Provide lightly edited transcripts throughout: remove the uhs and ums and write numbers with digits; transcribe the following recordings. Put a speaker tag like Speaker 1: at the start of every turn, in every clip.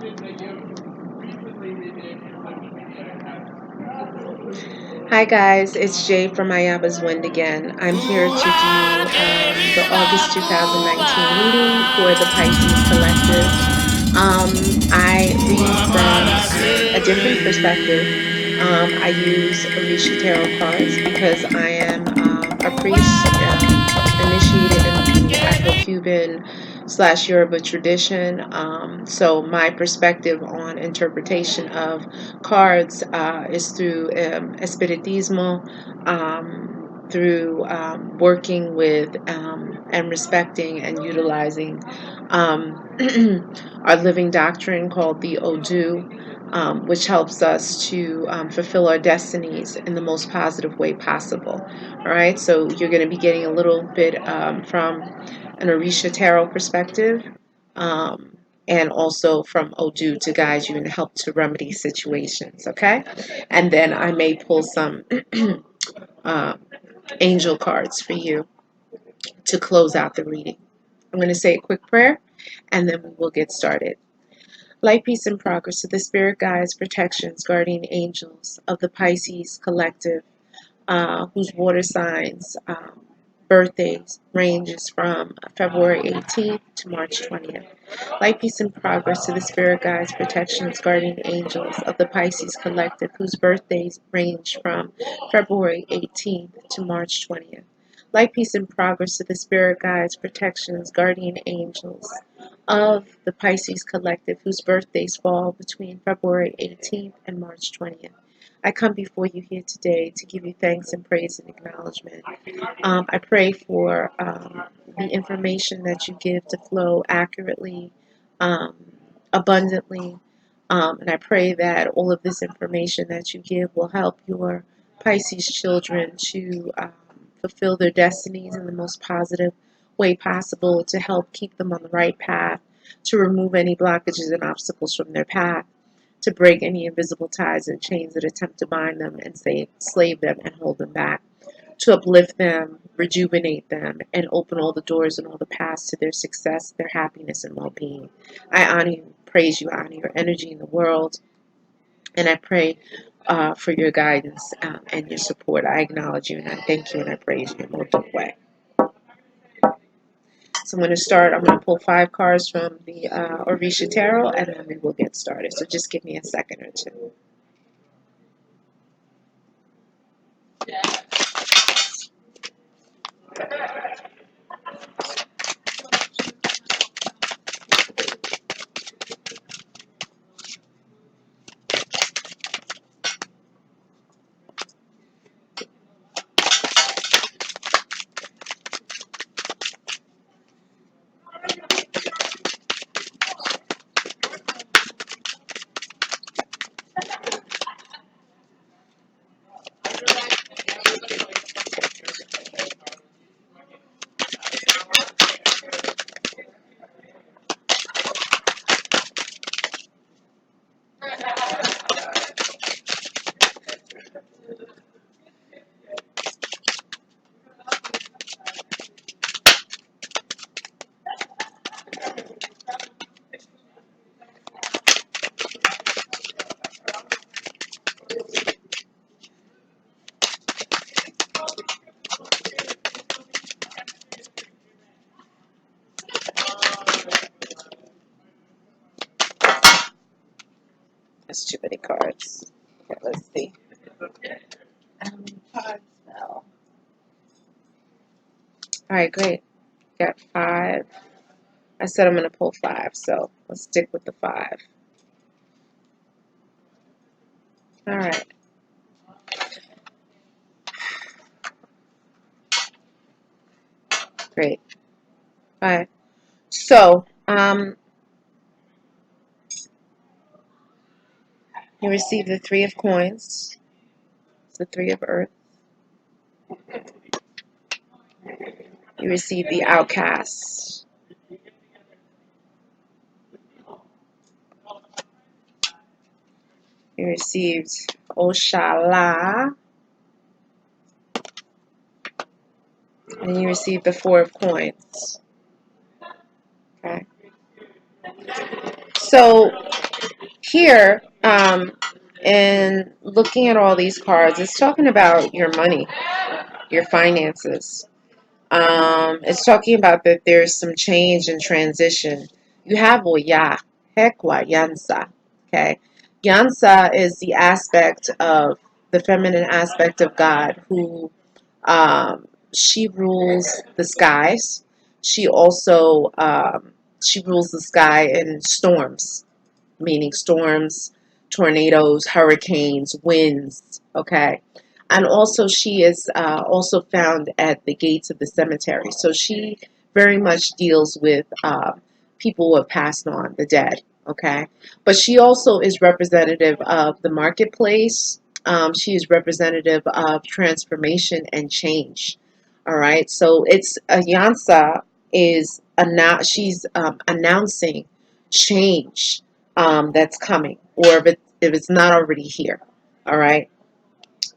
Speaker 1: Hi guys, it's Jay from Ayaba's Wind again. I'm here to do the August 2019 reading for the Pisces Collective. I read from a different perspective. I use Orisha Tarot cards because I am a priest initiated in the Afro-Cuban / Yoruba tradition. So my perspective on interpretation of cards is through Espiritismo, through working with and respecting and utilizing our living doctrine called the Odu, which helps us to fulfill our destinies in the most positive way possible. All right, so you're going to be getting a little bit from an Orisha Tarot perspective, and also from Odu to guide you and help to remedy situations, okay? And then I may pull some uh, angel cards for you to close out the reading. I'm going to say a quick prayer, and then we will get started. Light, peace, and progress to the spirit guides, protections, guardian angels of the Pisces Collective, whose water signs birthdays ranges from February 18th to March 20th. Light, peace, and progress to the spirit guides, protections, guardian angels of the Pisces Collective, whose birthdays range from February 18th to March 20th. Light, peace, and progress to the spirit guides, protections, guardian angels of the Pisces Collective, whose birthdays fall between February 18th and March 20th. I come before you here today to give you thanks and praise and acknowledgement. I pray for the information that you give to flow accurately, um, abundantly, and I pray that all of this information that you give will help your Pisces children to fulfill their destinies in the most positive way possible, to help keep them on the right path, to remove any blockages and obstacles from their path, to break any invisible ties and chains that attempt to bind them and slave them and hold them back, to uplift them, rejuvenate them, and open all the doors and all the paths to their success, their happiness, and well-being. I honor you, praise you, honor your energy in the world, and I pray for your guidance and your support. I acknowledge you, and I thank you, and I praise you in a multiple way. So I'm going to start. I'm going to pull 5 cards from the Orisha Tarot, and then we will get started. So just give me a second or two. That's too many cards. Okay, let's see. Cards now. All right, great. Got 5. I said I'm going to pull 5, so let's stick with the 5. All right. Great. All right. So, you receive the 3 of coins. It's the 3 of earth. You receive the outcast. You received Oshala. And you received the 4 of coins. Okay. So, Here, and looking at all these cards, it's talking about your money, your finances. It's talking about that there's some change and transition. You have Oya, Hekwa, Yansa. Okay. Yansa is the aspect of the feminine aspect of God who she rules the skies. She also she rules the sky in storms, meaning storms, tornadoes, hurricanes, winds. Okay. And also, she is also found at the gates of the cemetery. So she very much deals with people who have passed on, the dead. Okay. But she also is representative of the marketplace. She is representative of transformation and change. All right. So it's Yansa is she's announcing change that's coming, or if it's not already here. All right,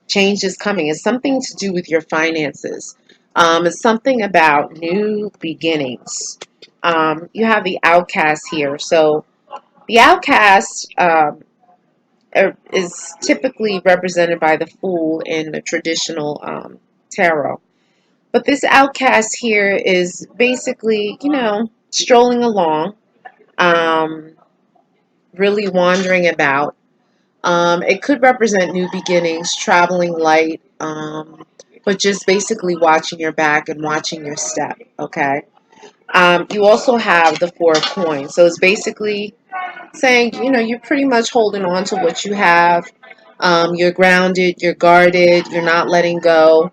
Speaker 1: change is coming. It's something to do with your finances. It's something about new beginnings. You have the outcast here. So the outcast is typically represented by the fool in the traditional tarot. But this outcast here is basically, strolling along, um, really wandering about. It could represent new beginnings, traveling light, but just basically watching your back and watching your step. Okay. You also have the Four of Coins. So it's basically saying, you're pretty much holding on to what you have. You're grounded, you're guarded, you're not letting go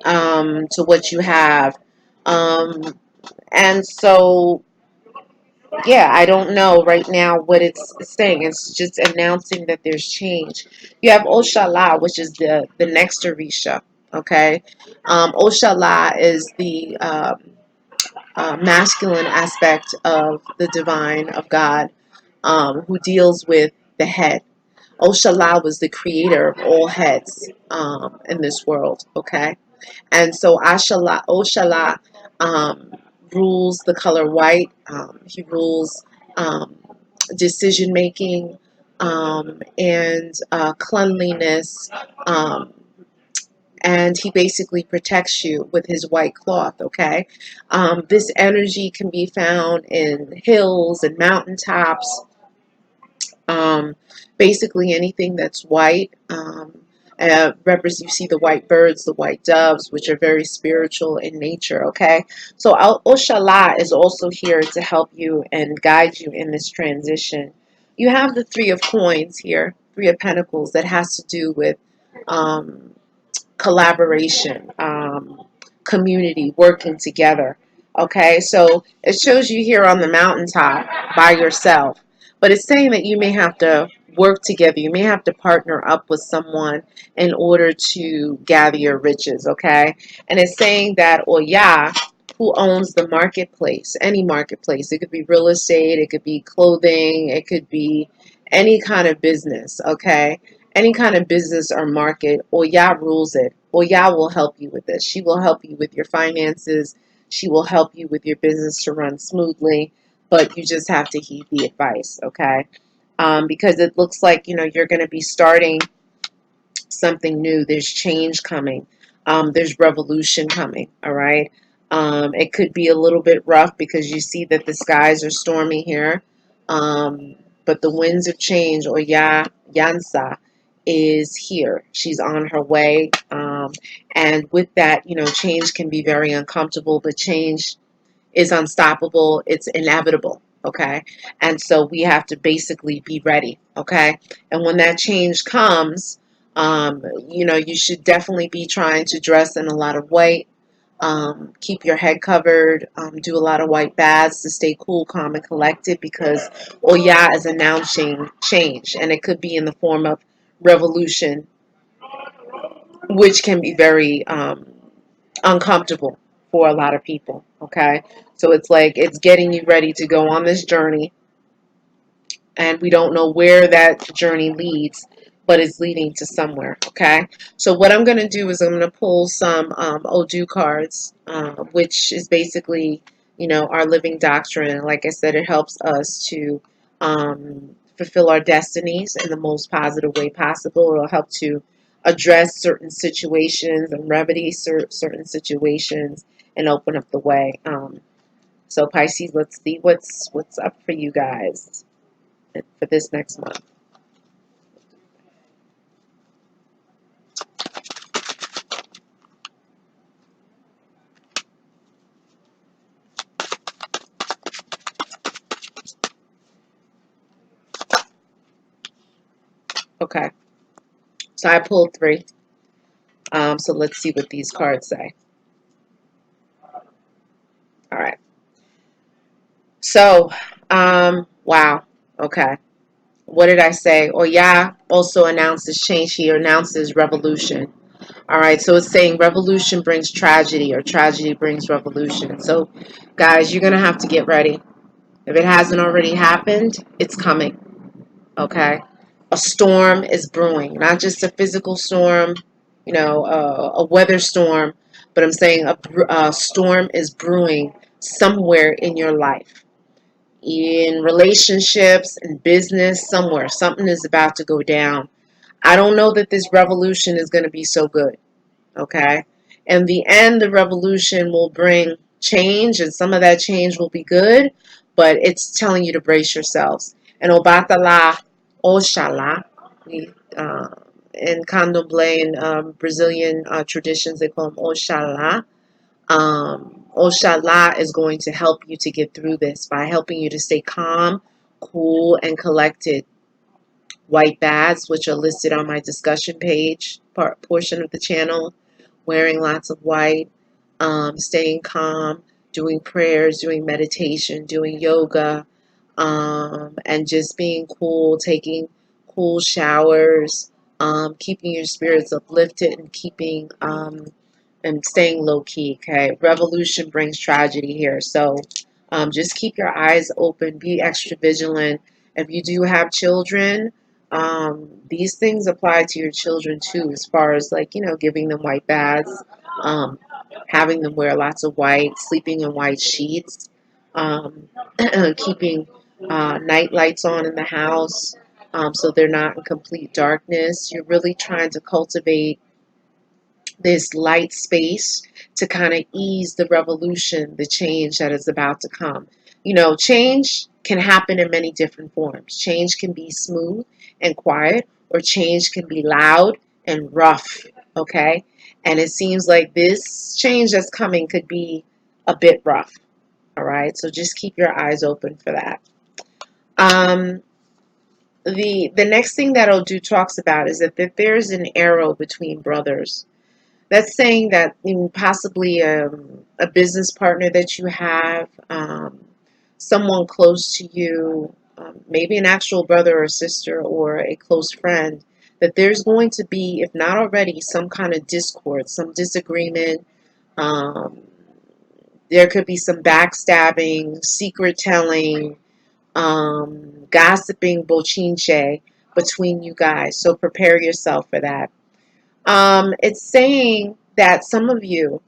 Speaker 1: to what you have. Um, and so yeah, I don't know right now what it's saying. It's just announcing that there's change. You have Oshala, which is the next Orisha. Okay, Oshala is the masculine aspect of the divine of God, who deals with the head. Oshala was the creator of all heads in this world. Okay, and so Oshala um, rules the color white. He rules um, decision making and cleanliness. Um, and he basically protects you with his white cloth, okay? This energy can be found in hills and mountaintops, um, basically anything that's white. You see the white birds, the white doves, which are very spiritual in nature. Okay, so Oshala is also here to help you and guide you in this transition. You have the Three of Coins here, Three of Pentacles, that has to do with um, collaboration, community, working together. Okay, so it shows you here on the mountaintop by yourself, but it's saying that you may have to work together. You may have to partner up with someone in order to gather your riches. Okay, and it's saying that Oya, who owns the marketplace, any marketplace, it could be real estate, it could be clothing, it could be any kind of business. Okay, any kind of business or market, Oya rules it. Oya will help you with this. She will help you with your finances. She will help you with your business to run smoothly, but you just have to heed the advice, okay? Because it looks like, you're going to be starting something new. There's change coming. There's revolution coming, all right? It could be a little bit rough because you see that the skies are stormy here. But the winds of change, or Yansa, is here. She's on her way. And with that, change can be very uncomfortable, but change is unstoppable. It's inevitable. Okay. And so we have to basically be ready. Okay. And when that change comes, you should definitely be trying to dress in a lot of white. Keep your head covered. Do a lot of white baths to stay cool, calm, and collected because Oya is announcing change. And it could be in the form of revolution, which can be very uncomfortable for a lot of people. Okay, so it's like it's getting you ready to go on this journey, and we don't know where that journey leads, but it's leading to somewhere. Okay, so what I'm going to do is I'm going to pull some Odu cards, which is basically our living doctrine. Like I said, it helps us to fulfill our destinies in the most positive way possible. It'll help to address certain situations and remedy certain situations and open up the way. So Pisces, let's see what's up for you guys for this next month. Okay, so I pulled three. So let's see what these cards say. All right. So, wow. Okay. What did I say? Oh, yeah. Also announces change here. Announces revolution. All right. So it's saying revolution brings tragedy, or tragedy brings revolution. So, guys, you're gonna have to get ready. If it hasn't already happened, it's coming. Okay. A storm is brewing, not just a physical storm, a weather storm, but I'm saying a storm is brewing somewhere in your life, in relationships, in business, somewhere. Something is about to go down. I don't know that this revolution is going to be so good. Okay. In the end, the revolution will bring change, and some of that change will be good, but it's telling you to brace yourselves. And Obatala, Oshala, we, uh, in Candomblé and Brazilian traditions, they call them Oshala. Oshala is going to help you to get through this by helping you to stay calm, cool, and collected. White baths, which are listed on my discussion page portion of the channel, wearing lots of white, staying calm, doing prayers, doing meditation, doing yoga, and just being cool, taking cool showers, keeping your spirits uplifted, and keeping and staying low key. Okay, revolution brings tragedy here, so just keep your eyes open, be extra vigilant. If you do have children, these things apply to your children too, as far as like giving them white baths, um, having them wear lots of white, sleeping in white sheets, um, keeping night lights on in the house, so they're not in complete darkness. You're really trying to cultivate this light space to kind of ease the revolution, the change that is about to come. Change can happen in many different forms. Change can be smooth and quiet, or change can be loud and rough. Okay. And it seems like this change that's coming could be a bit rough. All right. So just keep your eyes open for that. Um, the next thing that I'll do talks about is that there's an arrow between brothers. That's saying that possibly a business partner that you have, someone close to you, maybe an actual brother or sister or a close friend, that there's going to be, if not already, some kind of discord, some disagreement. Um, there could be some backstabbing, secret telling, gossiping, bochinche between you guys. So prepare yourself for that. It's saying that some of you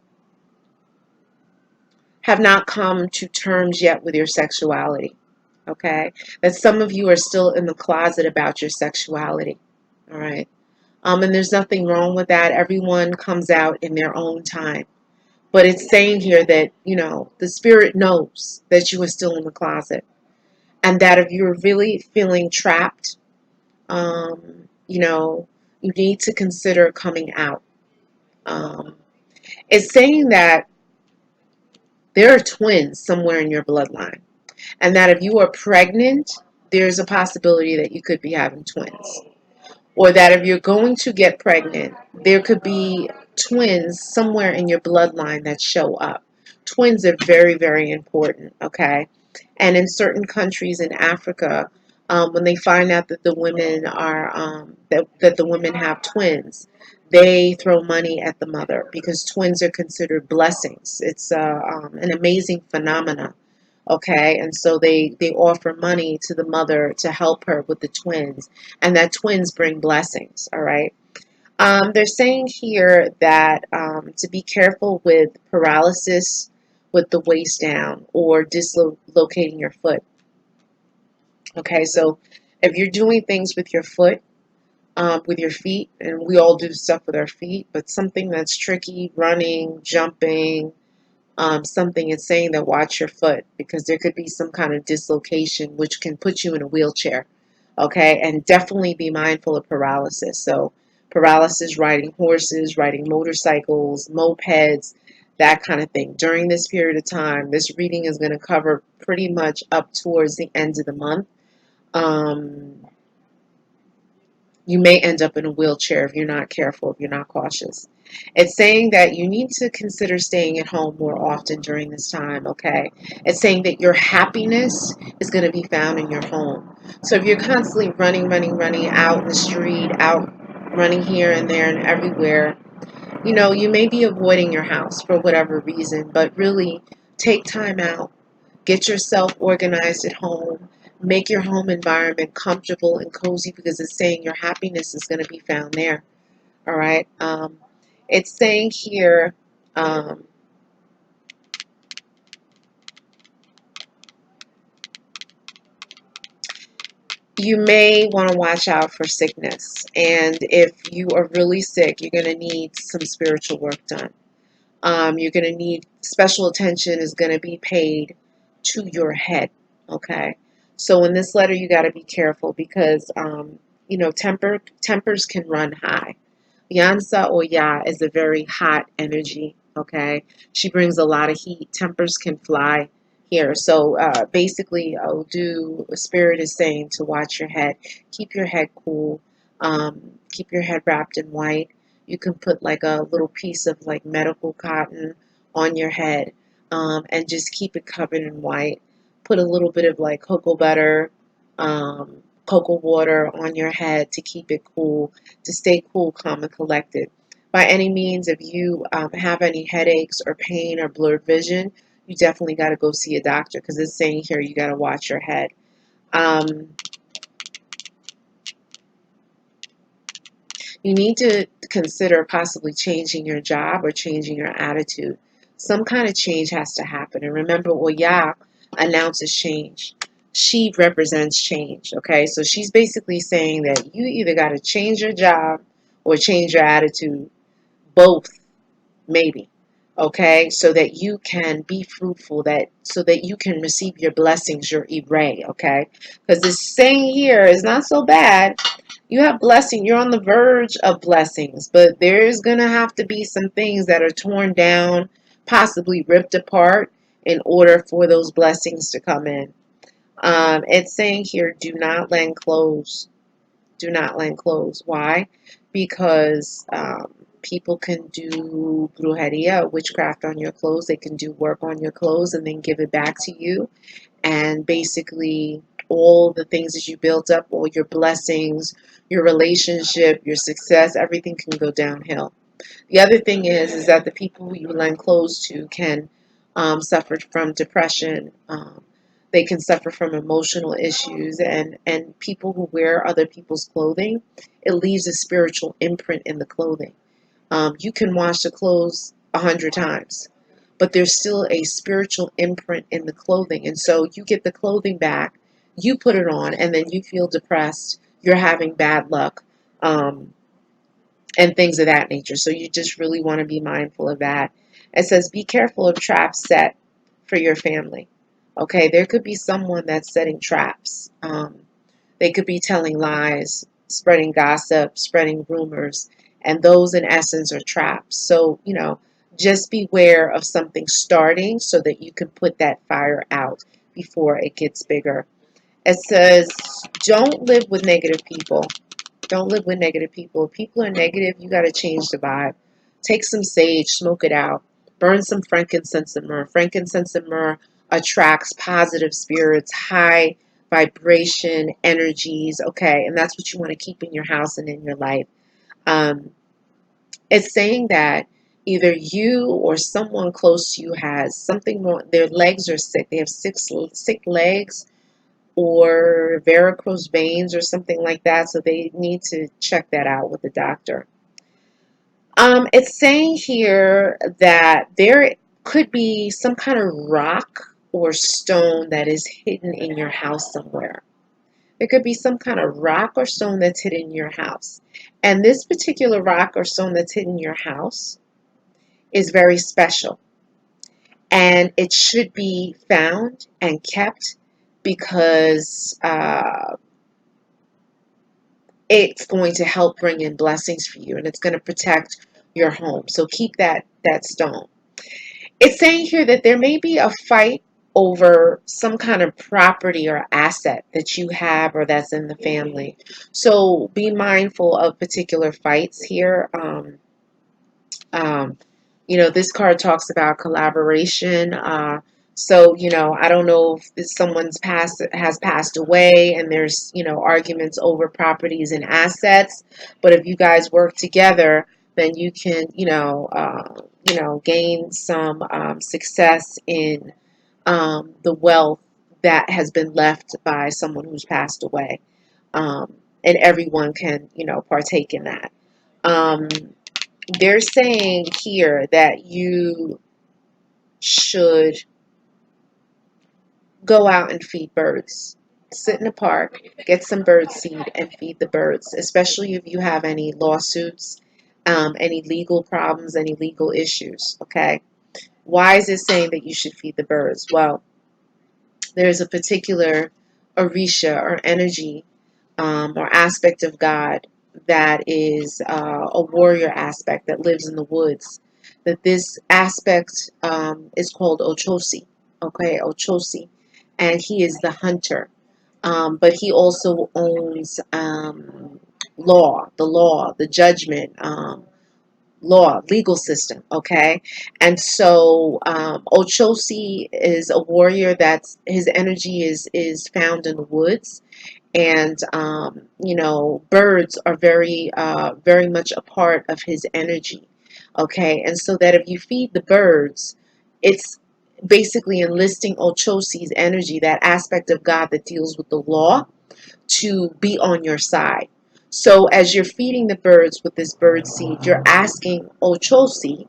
Speaker 1: have not come to terms yet with your sexuality. Okay? That some of you are still in the closet about your sexuality. All right? And there's nothing wrong with that. Everyone comes out in their own time. But it's saying here that, the spirit knows that you are still in the closet. And that if you're really feeling trapped, you need to consider coming out. Um, it's saying that there are twins somewhere in your bloodline, and that if you are pregnant, there's a possibility that you could be having twins. Or that if you're going to get pregnant, there could be twins somewhere in your bloodline that show up. Twins are very, very important, okay? And in certain countries in Africa, when they find out that the women are that the women have twins, they throw money at the mother because twins are considered blessings. It's an amazing phenomenon. Okay, and so they offer money to the mother to help her with the twins, and that twins bring blessings. All right. They're saying here that to be careful with paralysis with the waist down, or dislocating your foot. Okay, so if you're doing things with your feet, and we all do stuff with our feet, but something that's tricky, running, jumping, something, it's saying that watch your foot because there could be some kind of dislocation which can put you in a wheelchair. Okay, and definitely be mindful of paralysis. So, paralysis, riding horses, riding motorcycles, mopeds, that kind of thing. During this period of time, this reading is going to cover pretty much up towards the end of the month. Um, you may end up in a wheelchair if you're not careful, if you're not cautious. It's saying that you need to consider staying at home more often during this time, okay? It's saying that your happiness is going to be found in your home. So if you're constantly running out in the street, out running here and there and everywhere, you may be avoiding your house for whatever reason, but really take time out. Get yourself organized at home. Make your home environment comfortable and cozy because it's saying your happiness is going to be found there. All right. It's saying here, um, you may want to watch out for sickness. And if you are really sick, you're going to need some spiritual work done. You're going to need special attention is going to be paid to your head. Okay. So in this letter, you got to be careful because, tempers can run high. Yansa or Ya is a very hot energy. Okay. She brings a lot of heat. Tempers can fly here. So basically, Odu Spirit is saying to watch your head. Keep your head cool. Keep your head wrapped in white. You can put like a little piece of like medical cotton on your head, and just keep it covered in white. Put a little bit of like cocoa butter, cocoa water on your head to keep it cool, to stay cool, calm, and collected. By any means, if you have any headaches or pain or blurred vision, you definitely got to go see a doctor because it's saying here you got to watch your head. Um, You need to consider possibly changing your job or changing your attitude. Some kind of change has to happen. And remember, Oya announces change. She represents change. Okay, so she's basically saying that you either got to change your job or change your attitude. Both, maybe. Okay, so that you can be fruitful, that so that you can receive your blessings, your array. Okay, because this saying here is not so bad. You have blessing. You're on the verge of blessings, but there's going to have to be some things that are torn down, possibly ripped apart in order for those blessings to come in. It's saying here, do not lend clothes. Do not lend clothes. Why? Because people can do brujeria, witchcraft on your clothes. They can do work on your clothes and then give it back to you, and basically all the things that you built up, all your blessings, your relationship, your success, everything can go downhill. The other thing is that the people who you lend clothes to can suffer from depression. They can suffer from emotional issues, and people who wear other people's clothing, it leaves a spiritual imprint in the clothing. You can wash the clothes 100 times, but there's still a spiritual imprint in the clothing. And so you get the clothing back, you put it on, and then you feel depressed. You're having bad luck, um, and things of that nature. So you just really want to be mindful of that. It says, be careful of traps set for your family. Okay, there could be someone that's setting traps. They could be telling lies, spreading gossip, spreading rumors, and those in essence are traps. So, just beware of something starting so that you can put that fire out before it gets bigger. It says, don't live with negative people. Don't live with negative people. If people are negative, you got to change the vibe. Take some sage, smoke it out. Burn some frankincense and myrrh. Frankincense and myrrh attracts positive spirits, high vibration energies. Okay, and that's what you want to keep in your house and in your life. Um, it's saying that either you or someone close to you has something wrong. Their legs are sick. They have sick legs or varicose veins or something like that. So they need to check that out with the doctor. It's saying here that there could be some kind of rock or stone that is hidden in your house somewhere. There could be some kind of rock or stone that's hidden in your house. And this particular rock or stone that's hidden in your house is very special. And it should be found and kept because it's going to help bring in blessings for you, and it's going to protect your home. So keep that stone. It's saying here that there may be a fight over some kind of property or asset that you have or that's in the family. So be mindful of particular fights here. Um, this card talks about collaboration. I don't know if someone's has passed away and there's, arguments over properties and assets. But if you guys work together, then you can, gain some success in the wealth that has been left by someone who's passed away. Um, and everyone can, partake in that. Um, they're saying here that you should go out and feed birds. Sit in a park, get some bird seed, and feed the birds, especially if you have any lawsuits, any legal problems, any legal issues. Okay. Why is it saying that you should feed the birds? Well, there's a particular orisha or energy or aspect of God that is a warrior aspect that lives in the woods. That this aspect is called Ochosi. Okay, Ochosi. And he is the hunter. But he also owns law, the judgment, legal system. Okay. And so Ochosi is a warrior that's his energy is found in the woods, and birds are very much a part of his energy. Okay, and so that if you feed the birds, it's basically enlisting Ochosi's energy, that aspect of God that deals with the law, to be on your side. So as you're feeding the birds with this bird seed, you're asking Ochosi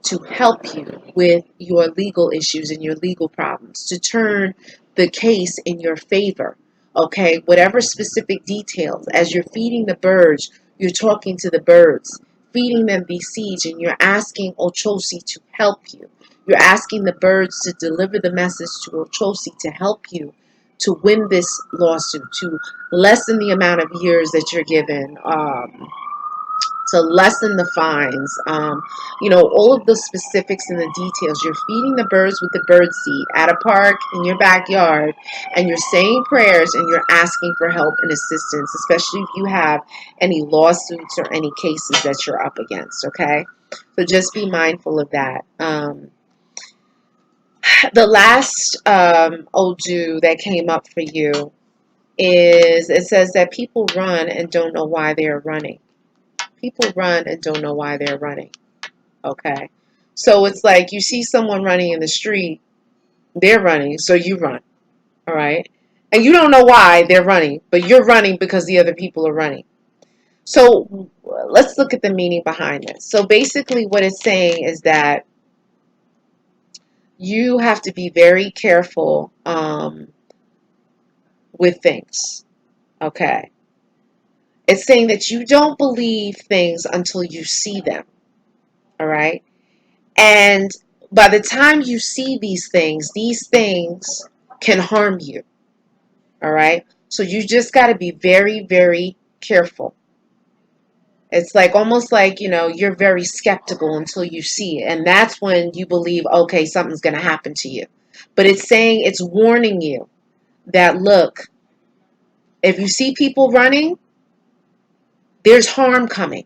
Speaker 1: to help you with your legal issues and your legal problems, to turn the case in your favor. Okay, whatever specific details, as you're feeding the birds, you're talking to the birds, feeding them these seeds, and you're asking Ochosi to help you. You're asking the birds to deliver the message to Ochosi to help you to win this lawsuit, to lessen the amount of years that you're given, to lessen the fines, all of the specifics and the details. You're feeding the birds with the bird seed at a park in your backyard, and you're saying prayers and you're asking for help and assistance, especially if you have any lawsuits or any cases that you're up against, okay? So just be mindful of that. The last Odu that came up for you is, it says that people run and don't know why they're running. People run and don't know why they're running. Okay. So it's like you see someone running in the street, they're running, so you run. All right. And you don't know why they're running, but you're running because the other people are running. So let's look at the meaning behind this. So basically, what it's saying is that you have to be very careful with things. Okay. It's saying that you don't believe things until you see them. All right. And by the time you see these things can harm you. All right. So you just got to be very, very careful. It's like almost like, you're very skeptical until you see it. And that's when you believe, okay, something's going to happen to you. But it's saying, it's warning you that, look, if you see people running, there's harm coming.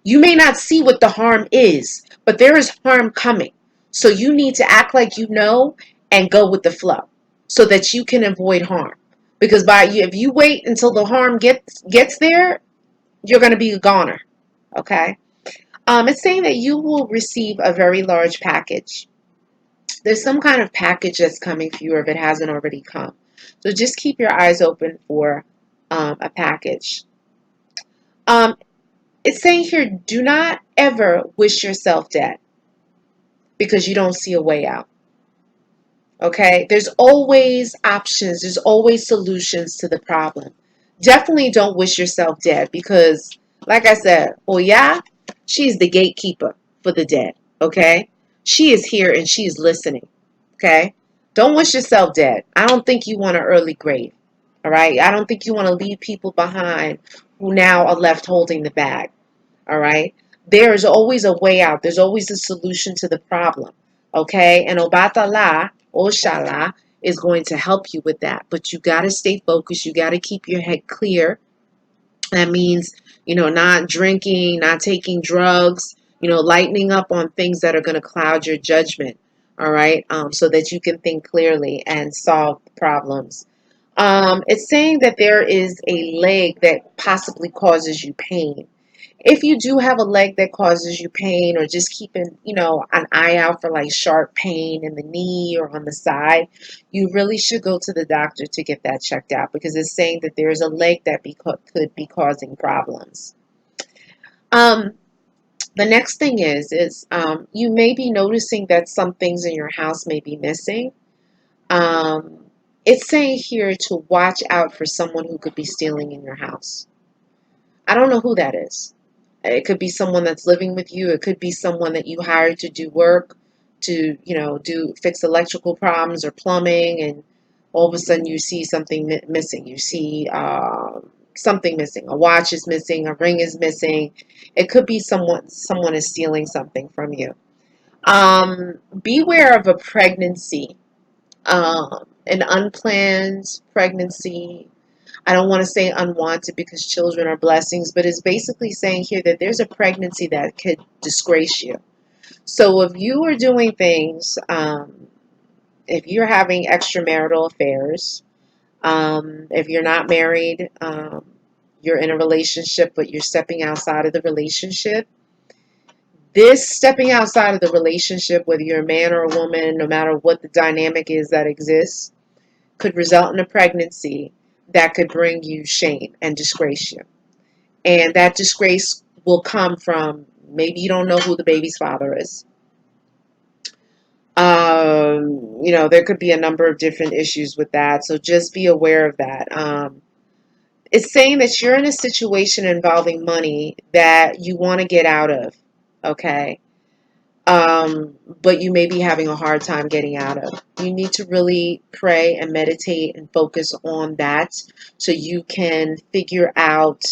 Speaker 1: You may not see what the harm is, but there is harm coming. So you need to act like you know and go with the flow so that you can avoid harm. Because if you wait until the harm gets there, you're going to be a goner. Okay? It's saying that you will receive a very large package. There's some kind of package that's coming for you if it hasn't already come. So just keep your eyes open for a package. It's saying here, do not ever wish yourself dead because you don't see a way out. Okay, there's always options, there's always solutions to the problem. Definitely don't wish yourself dead because, like I said, Oya, she's the gatekeeper for the dead. Okay, she is here and she is listening. Okay, don't wish yourself dead. I don't think you want an early grave. All right, I don't think you want to leave people behind who now are left holding the bag. All right. There's always a way out. There's always a solution to the problem. Okay. And Obatala, Oshala, is going to help you with that. But you got to stay focused. You got to keep your head clear. That means, not drinking, not taking drugs, lightening up on things that are going to cloud your judgment. All right. So that you can think clearly and solve problems. It's saying that there is a leg that possibly causes you pain. If you do have a leg that causes you pain, or just keeping, an eye out for like sharp pain in the knee or on the side, you really should go to the doctor to get that checked out because it's saying that there's a leg that could be causing problems. Um, the next thing is you may be noticing that some things in your house may be missing. Um, it's saying here to watch out for someone who could be stealing in your house. I don't know who that is. It could be someone that's living with you. It could be someone that you hired to do work, to, do fix electrical problems or plumbing, and all of a sudden you see something missing. You see something missing. A watch is missing. A ring is missing. It could be someone is stealing something from you. Beware of a pregnancy, an unplanned pregnancy. I don't want to say unwanted because children are blessings, but it's basically saying here that there's a pregnancy that could disgrace you. So if you are doing things, if you're having extramarital affairs, if you're not married, you're in a relationship, but you're stepping outside of the relationship. This stepping outside of the relationship, whether you're a man or a woman, no matter what the dynamic is that exists, could result in a pregnancy that could bring you shame and disgrace you. And that disgrace will come from maybe you don't know who the baby's father is. There could be a number of different issues with that. So just be aware of that. It's saying that you're in a situation involving money that you want to get out of. Okay. But you may be having a hard time getting out of. You need to really pray and meditate and focus on that so you can figure out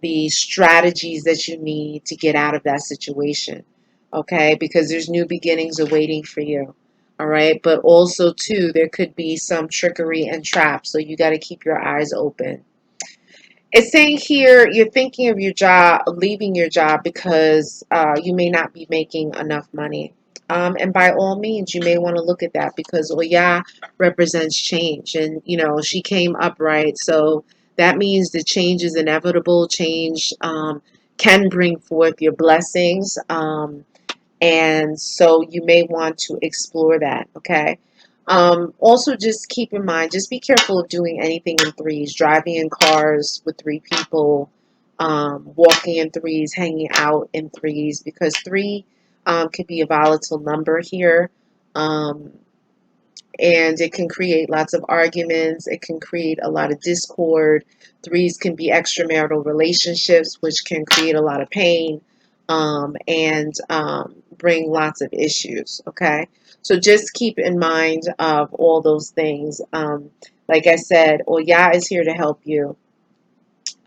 Speaker 1: the strategies that you need to get out of that situation. Okay, because there's new beginnings awaiting for you. All right, but also too, there could be some trickery and traps, so you got to keep your eyes open. It's saying here you're thinking of your job, leaving your job because you may not be making enough money. And by all means, you may want to look at that because Oya represents change. And, she came upright. So that means the change is inevitable. Change can bring forth your blessings. And so you may want to explore that, okay? Also, just keep in mind, just be careful of doing anything in threes, driving in cars with three people, walking in threes, hanging out in threes, because three could be a volatile number here. Um, and it can create lots of arguments. It can create a lot of discord. Threes can be extramarital relationships, which can create a lot of pain and bring lots of issues. Okay, so just keep in mind of all those things. Like I said, Oya is here to help you.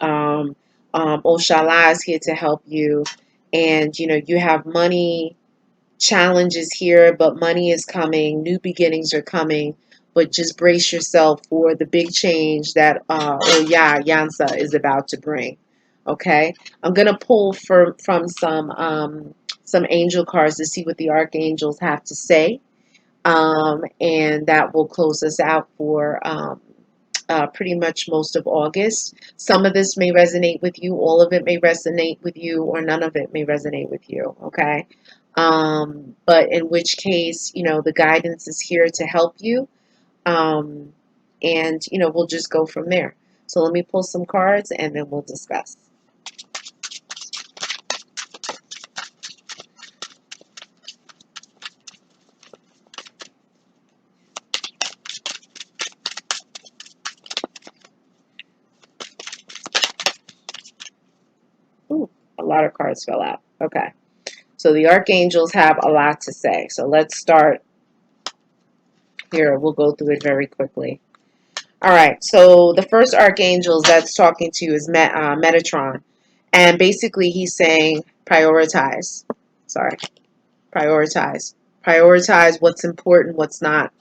Speaker 1: Oshala is here to help you, and you have money challenges here, but money is coming, new beginnings are coming, but just brace yourself for the big change that Oya Yansa is about to bring. Okay, I'm gonna pull from some angel cards to see what the archangels have to say, and that will close us out for pretty much most of August. Some of this may resonate with you, all of it may resonate with you, or none of it may resonate with you, okay? But in which case, the guidance is here to help you. Um, and, we'll just go from there. So let me pull some cards and then we'll discuss. lot of cards fell out. Okay. So the archangels have a lot to say. So let's start here. We'll go through it very quickly. All right. So the first archangel that's talking to you is Metatron. And basically he's saying prioritize. Sorry. Prioritize. Prioritize what's important, what's not.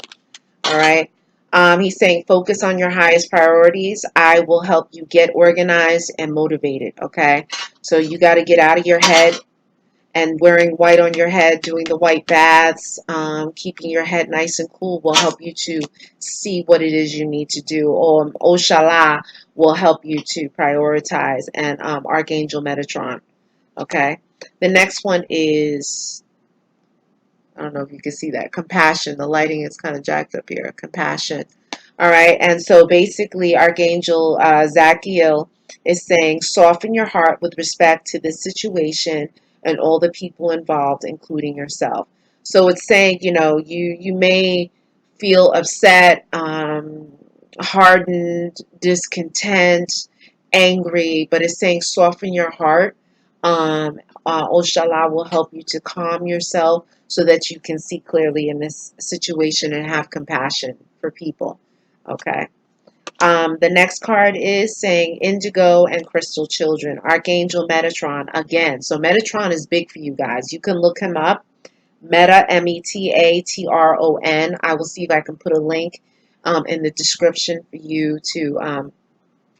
Speaker 1: All right. He's saying focus on your highest priorities. I will help you get organized and motivated. Okay. So you got to get out of your head, and wearing white on your head, doing the white baths, keeping your head nice and cool will help you to see what it is you need to do. Or Oshala will help you to prioritize, and Archangel Metatron. Okay. The next one is, I don't know if you can see that, compassion. The lighting is kind of jacked up here. Compassion. All right. And so basically, Archangel Zachiel is saying, soften your heart with respect to this situation and all the people involved, including yourself. So it's saying, you may feel upset, hardened, discontent, angry, but it's saying soften your heart. Oshala will help you to calm yourself so that you can see clearly in this situation and have compassion for people. Okay. The next card is saying indigo and crystal children. Archangel Metatron again. So Metatron is big for you guys. You can look him up. Meta, Metatron. I will see if I can put a link in the description for you to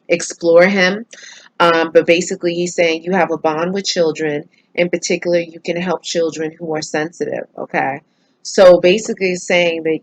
Speaker 1: explore him. But basically, he's saying you have a bond with children. In particular, you can help children who are sensitive. Okay. So basically, it's saying that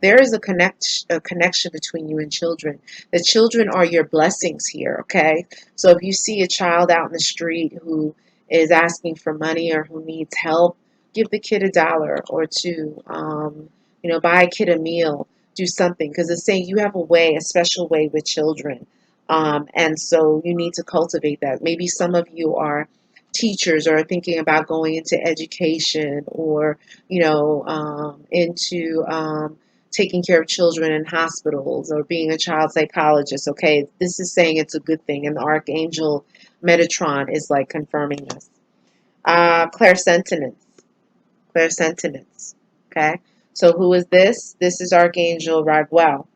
Speaker 1: there is a connection between you and children. The children are your blessings here. Okay. So if you see a child out in the street who is asking for money or who needs help, give the kid $1 or two. Buy a kid a meal. Do something, because it's saying you have a special way with children. And so you need to cultivate that. Maybe some of you are teachers or are thinking about going into education or, into taking care of children in hospitals or being a child psychologist. Okay, this is saying it's a good thing. And the Archangel Metatron is like confirming this. Clairsentience. Clairsentience. Okay, so who is this? This is Archangel Raguel.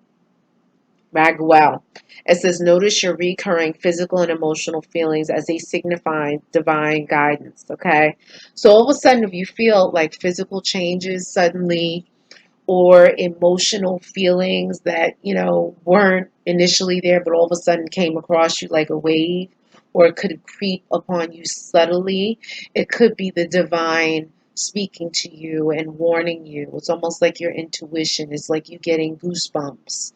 Speaker 1: Raguel. It says, notice your recurring physical and emotional feelings as they signify divine guidance. Okay. So all of a sudden, if you feel like physical changes suddenly, or emotional feelings that, weren't initially there, but all of a sudden came across you like a wave, or it could creep upon you subtly, it could be the divine speaking to you and warning you. It's almost like your intuition. It's like you getting goosebumps,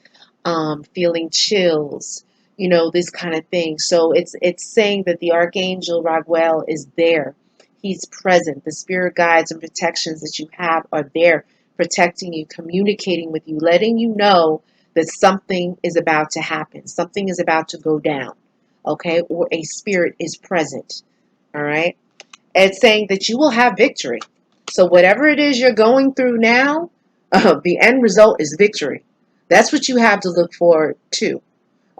Speaker 1: feeling chills, this kind of thing. So it's saying that the Archangel Raguel is there. He's present. The spirit guides and protections that you have are there, protecting you, communicating with you, letting you know that something is about to happen, something is about to go down, okay, or a spirit is present. All right. It's saying that you will have victory. So whatever it is you're going through now, the end result is victory. That's what you have to look forward to.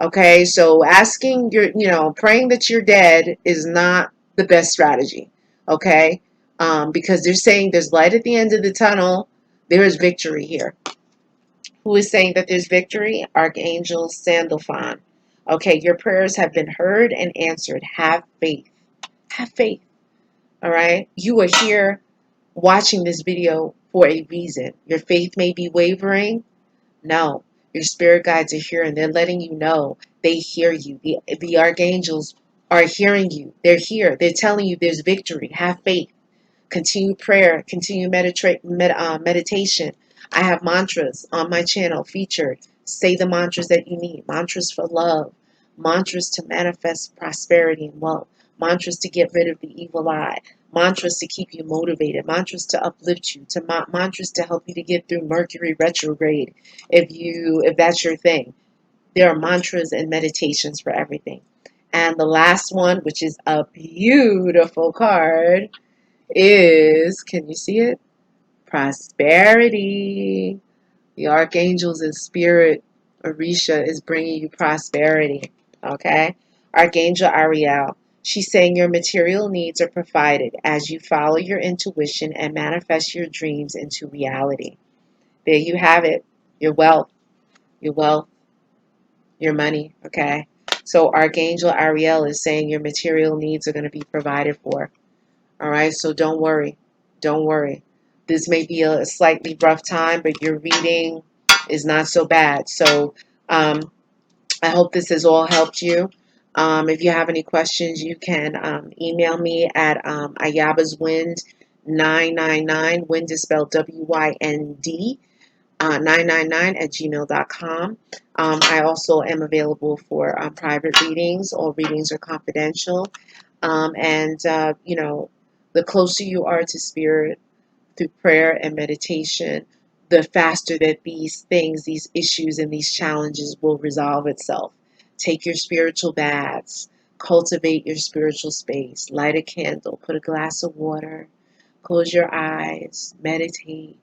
Speaker 1: Okay, so praying that you're dead is not the best strategy. Okay, because they're saying there's light at the end of the tunnel. There is victory here. Who is saying that there's victory? Archangel Sandalphon. Okay, your prayers have been heard and answered. Have faith. Have faith. All right, you are here watching this video for a reason. Your faith may be wavering. No, your spirit guides are here and they're letting you know they hear you. The archangels are hearing you. They're here. They're telling you there's victory. Have faith. Continue prayer. Continue meditation. I have mantras on my channel featured. Say the mantras that you need. Mantras for love. Mantras to manifest prosperity and wealth. Mantras to get rid of the evil eye. Mantras to keep you motivated. Mantras to uplift you. Mantras to help you to get through Mercury retrograde. If that's your thing, there are mantras and meditations for everything. And the last one, which is a beautiful card, is, can you see it? Prosperity. The archangels in spirit, Orisha, is bringing you prosperity. Okay? Archangel Ariel. She's saying your material needs are provided as you follow your intuition and manifest your dreams into reality. There you have it. Your wealth, your wealth, your money. Okay. So Archangel Ariel is saying your material needs are going to be provided for. All right. So don't worry. Don't worry. This may be a slightly rough time, but your reading is not so bad. So I hope this has all helped you. If you have any questions, you can email me at ayabaswind999. Wind is spelled WYND 999 at gmail.com. I also am available for private readings. All readings are confidential. The closer you are to spirit, through prayer and meditation, the faster that these things, these issues, and these challenges will resolve itself. Take your spiritual baths, cultivate your spiritual space, light a candle, put a glass of water, close your eyes, meditate,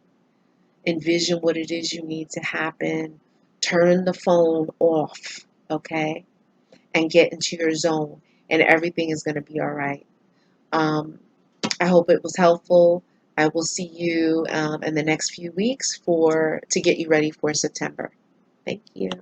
Speaker 1: envision what it is you need to happen, turn the phone off, okay, and get into your zone, and everything is going to be all right. Um, I hope it was helpful. I will see you in the next few weeks to get you ready for September. Thank you.